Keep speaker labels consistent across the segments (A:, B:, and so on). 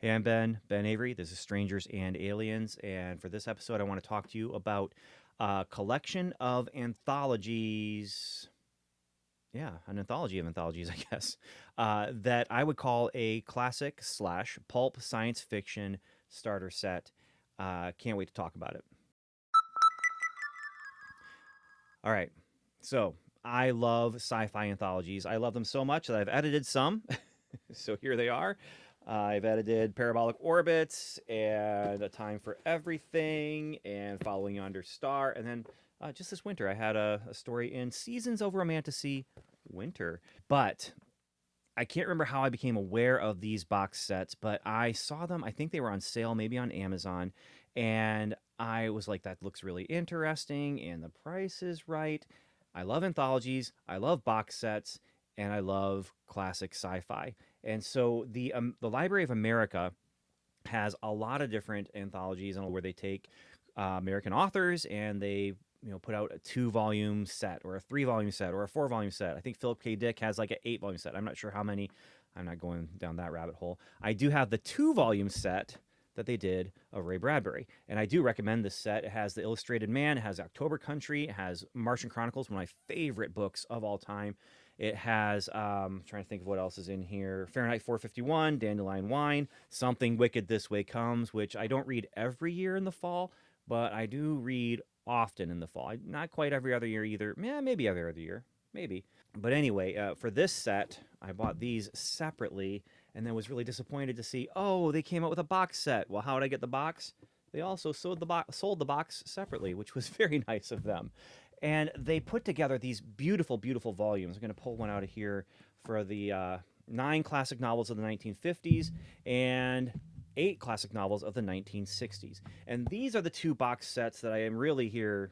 A: Hey, I'm Ben Avery. This is Strangers and Aliens. And for this episode, I want to talk to you about a collection of anthologies. Yeah, an anthology of anthologies, I guess, that I would call a classic slash pulp science fiction starter set. Can't wait to talk about it. All right. So I love sci fi anthologies. I love them so much that I've edited some. So here they are. I've edited Parabolic Orbits and A Time for Everything and Following Yonder Star. And then just this winter, I had a story in Seasons of Romantasy Winter. But I can't remember how I became aware of these box sets, but I saw them. I think they were on sale, maybe on Amazon. And I was like, that looks really interesting. And the price is right. I love anthologies. I love box sets. And I love classic sci fi. And so the Library of America has a lot of different anthologies and where they take American authors and they put out a 2 volume set or a 3 volume set or a 4 volume set. I think Philip K. Dick has like an 8 volume set. I'm not sure how many. I'm not going down that rabbit hole. I do have the 2 volume set that they did of Ray Bradbury, and I do recommend this set. It has The Illustrated Man, it has October Country, it has Martian Chronicles, one of my favorite books of all time. It has, trying to think of what else is in here, Fahrenheit 451, Dandelion Wine, Something Wicked This Way Comes, which I don't read every year in the fall, but I do read often in the fall. Not quite every other year either. Yeah, maybe every other year. Maybe. But anyway, for this set, I bought these separately and then was really disappointed to see, oh, they came out with a box set. Well, how did I get the box? They also sold the box separately, which was very nice of them. And they put together these beautiful, beautiful volumes. I'm going to pull one out of here for the 9 classic novels of the 1950s and 8 classic novels of the 1960s. And these are the 2 box sets that I'm really here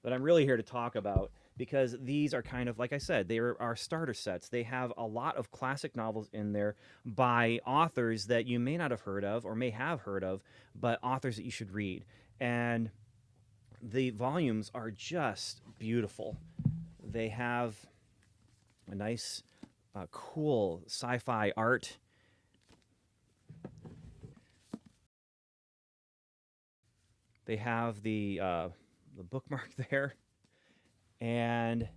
A: to talk about because these are kind of like I said, they are starter sets. They have a lot of classic novels in there by authors that you may not have heard of or may have heard of, but authors that you should read. And the volumes are just beautiful. They have a nice, cool sci-fi art. They have the bookmark there, and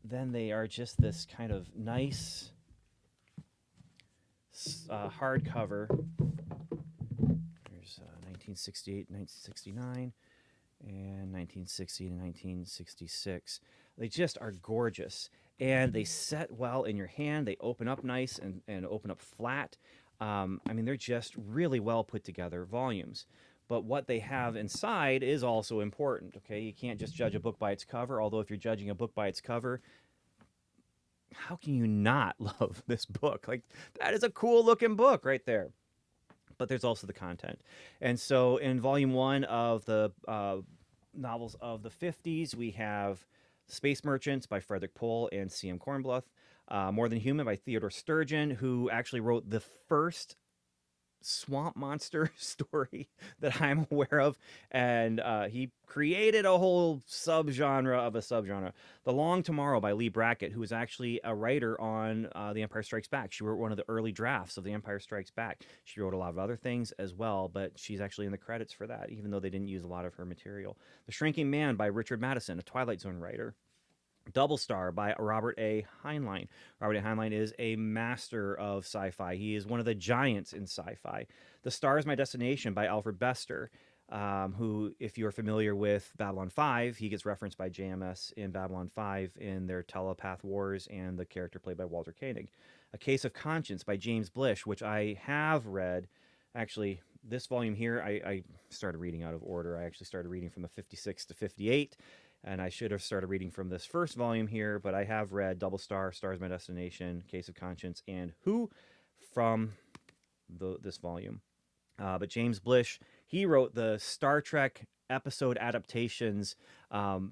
A: then they are just this kind of nice hardcover. There's 1968, 1969, and 1960 to 1966. They just are gorgeous, and they set well in your hand. They open up nice and open up flat. I mean, they're just really well put together volumes. But what they have inside is also important. Okay, you can't just judge a book by its cover. Although, if you're judging a book by its cover, how can you not love this book? Like, that is a cool looking book right there. But there's also the content. And so in volume one of the novels of the 50s, we have Space Merchants by Frederick Pohl and C.M. Kornbluth, More Than Human by Theodore Sturgeon, who actually wrote the first swamp monster story that I'm aware of, and he created a whole subgenre of a subgenre. The Long Tomorrow by Lee Brackett, who was actually a writer on The Empire Strikes Back. She wrote one of the early drafts of The Empire Strikes Back. She wrote a lot of other things as well, but she's actually in the credits for that, even though they didn't use a lot of her material. The Shrinking Man by Richard Madison, a Twilight Zone writer. Double Star by Robert A. Heinlein. Robert A. Heinlein is a master of sci-fi. He is one of the giants in sci-fi. The Star is My Destination by Alfred Bester, who, if you're familiar with Babylon 5, he gets referenced by JMS in Babylon 5 in their telepath wars and the character played by Walter Koenig. A Case of Conscience by James Blish, which I have read. Actually, this volume here, I started reading out of order. I actually started reading from the 56 to 58. And I should have started reading from this first volume here, but I have read Double Star, Stars My Destination, Case of Conscience, and Who from this volume. But James Blish, he wrote the Star Trek episode adaptations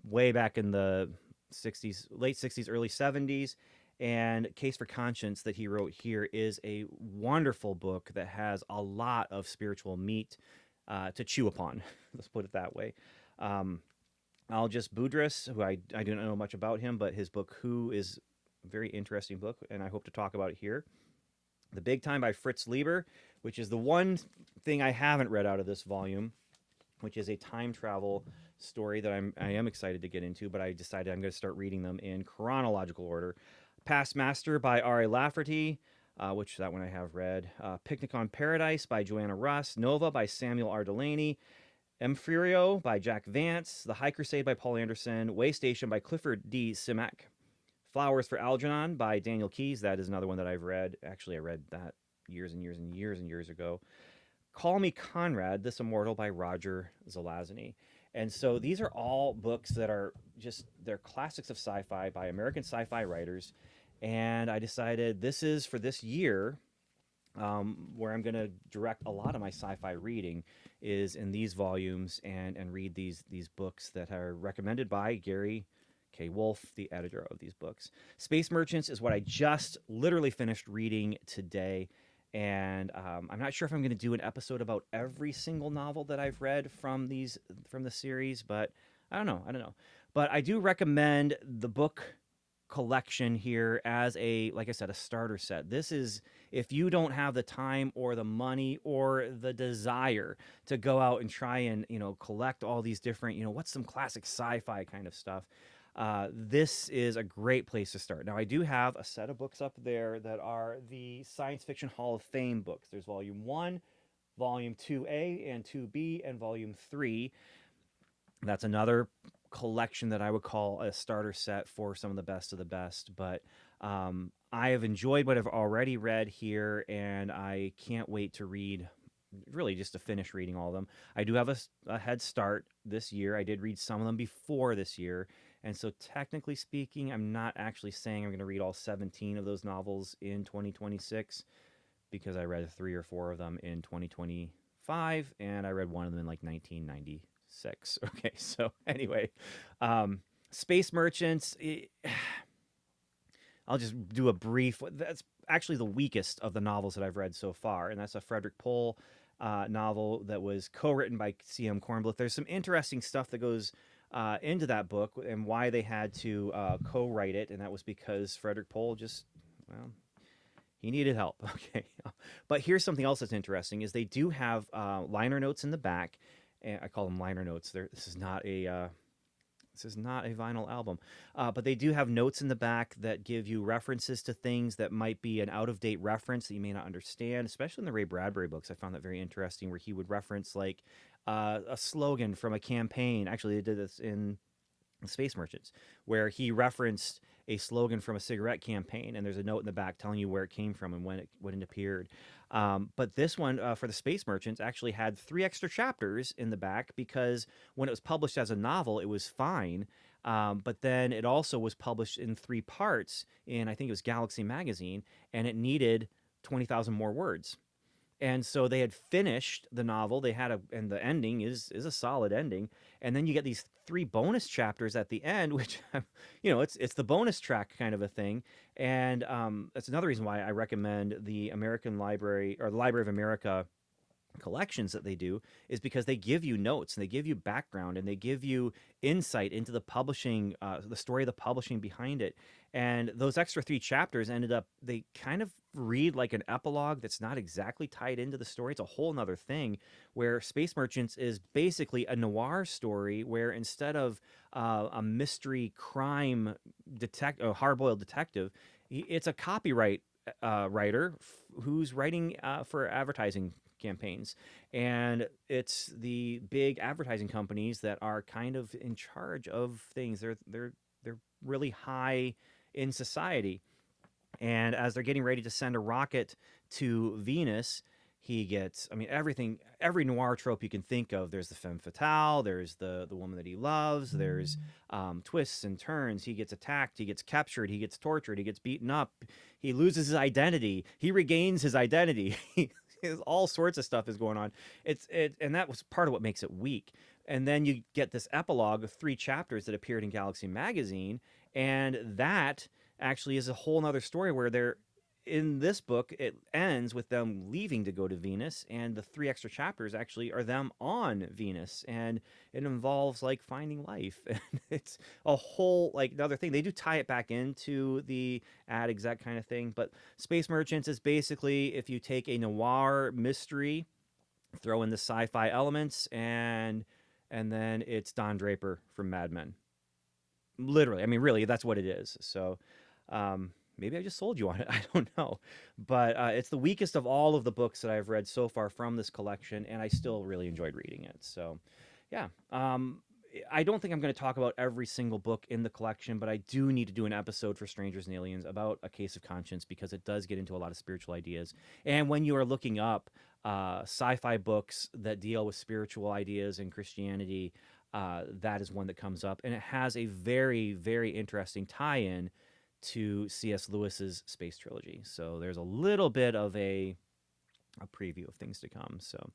A: way back in the 60s, late 60s, early 70s. And Case for Conscience that he wrote here is a wonderful book that has a lot of spiritual meat to chew upon. Let's put it that way. Algis Budrys, who I do not know much about him, but his book Who is a very interesting book, and I hope to talk about it here. The Big Time by Fritz Lieber, which is the one thing I haven't read out of this volume, which is a time travel story that I am excited to get into, but I decided I'm going to start reading them in chronological order. Past Master by R.A. Lafferty, which that one I have read. Picnic on Paradise by Joanna Russ. Nova by Samuel R. Delaney. Emfriero by Jack Vance. The High Crusade by Paul Anderson. Way Station by Clifford D. Simek. Flowers for Algernon by Daniel Keyes. That is another one that I've read. Actually, I read that years and years and years and years ago. Call Me Conrad, This Immortal by Roger Zelazny. And so these are all books that are just, they're classics of sci-fi by American sci-fi writers. And I decided this is for this year, where I'm going to direct a lot of my sci-fi reading is in these volumes and read these books that are recommended by Gary K. Wolfe, the editor of these books. Space Merchants is what I just literally finished reading today. And I'm not sure if I'm going to do an episode about every single novel that I've read from the series, but I don't know. But I do recommend the book collection here as a, like I said, a starter set. This is, if you don't have the time or the money or the desire to go out and try and collect all these different, what's some classic sci-fi kind of stuff, this is a great place to start. Now, I do have a set of books up there that are the Science Fiction Hall of Fame books. There's Volume 1, Volume 2A and 2B, and Volume 3. That's another collection that I would call a starter set for some of the best. But I have enjoyed what I've already read here, and I can't wait to read, really just to finish reading all of them. I do have a head start this year. I did read some of them before this year. And so technically speaking, I'm not actually saying I'm going to read all 17 of those novels in 2026 because I read 3 or 4 of them in 2025, and I read one of them in like 1996. Okay, so anyway, Space Merchants, I'll just do a brief. That's actually the weakest of the novels that I've read so far, and that's a Frederick Pohl novel that was co-written by C.M. Kornbluth. There's some interesting stuff that goes into that book and why they had to co-write it, and that was because Frederick Pohl just, well, he needed help. Okay, but here's something else that's interesting: is they do have liner notes in the back, and I call them liner notes. This is not a vinyl album, but they do have notes in the back that give you references to things that might be an out-of-date reference that you may not understand, especially in the Ray Bradbury books. I found that very interesting, where he would reference like a slogan from a campaign. Actually, they did this in Space Merchants, where he referenced a slogan from a cigarette campaign, and there's a note in the back telling you where it came from and when it appeared. But this one for the Space Merchants actually had 3 extra chapters in the back because when it was published as a novel, it was fine. But then it also was published in 3 parts in, I think it was Galaxy Magazine, and it needed 20,000 more words. And so they had finished the novel. And the ending is a solid ending. And then you get these 3 bonus chapters at the end, which, it's the bonus track kind of a thing. And that's another reason why I recommend the American Library, or the Library of America collections that they do, is because they give you notes and they give you background and they give you insight into the publishing, the story of the publishing behind it. And those extra 3 chapters they kind of read like an epilogue that's not exactly tied into the story. It's a whole nother thing, where Space Merchants is basically a noir story where instead of a mystery crime hard-boiled detective, it's a copyright writer who's writing for advertising campaigns, and it's the big advertising companies that are kind of in charge of things. They're really high in society, and as they're getting ready to send a rocket to Venus, he gets, every noir trope you can think of. There's the femme fatale, there's the woman that he loves, there's twists and turns. He gets attacked, he gets captured, he gets tortured, he gets beaten up, he loses his identity, he regains his identity. All sorts of stuff is going on. And that was part of what makes it weak. And then you get this epilogue of 3 chapters that appeared in Galaxy Magazine, and that actually is a whole nother story where in this book, it ends with them leaving to go to Venus, and the 3 extra chapters actually are them on Venus, and it involves like finding life, and it's a whole like another thing. They do tie it back into the ad exec kind of thing, but Space Merchants is basically if you take a noir mystery, throw in the sci-fi elements, and then it's Don Draper from Mad Men. Literally, I mean, really, that's what it is. So. Maybe I just sold you on it. I don't know. But it's the weakest of all of the books that I've read so far from this collection, and I still really enjoyed reading it. So, yeah. I don't think I'm going to talk about every single book in the collection, but I do need to do an episode for Strangers and Aliens about A Case of Conscience because it does get into a lot of spiritual ideas. And when you are looking up sci-fi books that deal with spiritual ideas and Christianity, that is one that comes up. And it has a very, very interesting tie-in to C.S. Lewis's Space Trilogy. So there's a little bit of a preview of things to come. So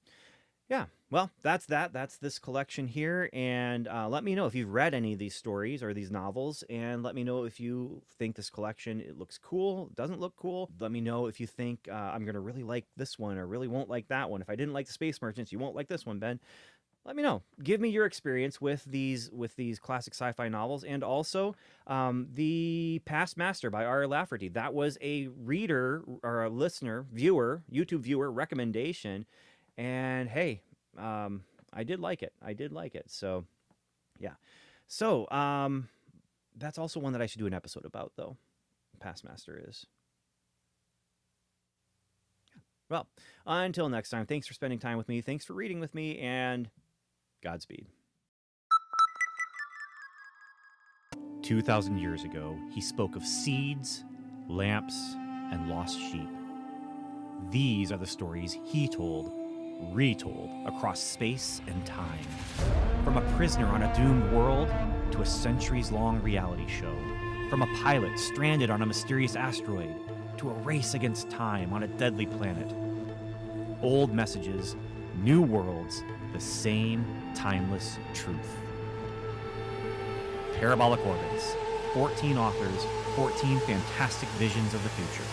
A: yeah, well, that's that. That's this collection here. And let me know if you've read any of these stories or these novels, and let me know if you think this collection, it looks cool, doesn't look cool. Let me know if you think I'm going to really like this one or really won't like that one. If I didn't like the Space Merchants, you won't like this one, Ben. Let me know. Give me your experience with these classic sci-fi novels, and also the Past Master by R. Lafferty. That was a reader or a listener, viewer, YouTube viewer recommendation, and hey, I did like it. I did like it. So, yeah. So that's also one that I should do an episode about, though. Past Master is. Well, until next time. Thanks for spending time with me. Thanks for reading with me, and Godspeed. 2,000 years ago, he spoke of seeds, lamps, and lost sheep. These are the stories he told, retold across space and time. From a prisoner on a doomed world to a centuries-long reality show. From a pilot stranded on a mysterious asteroid to a race against time on a deadly planet. Old messages, new worlds, the same timeless truth. Parabolic Orbits, 14 authors, 14 fantastic visions of the future.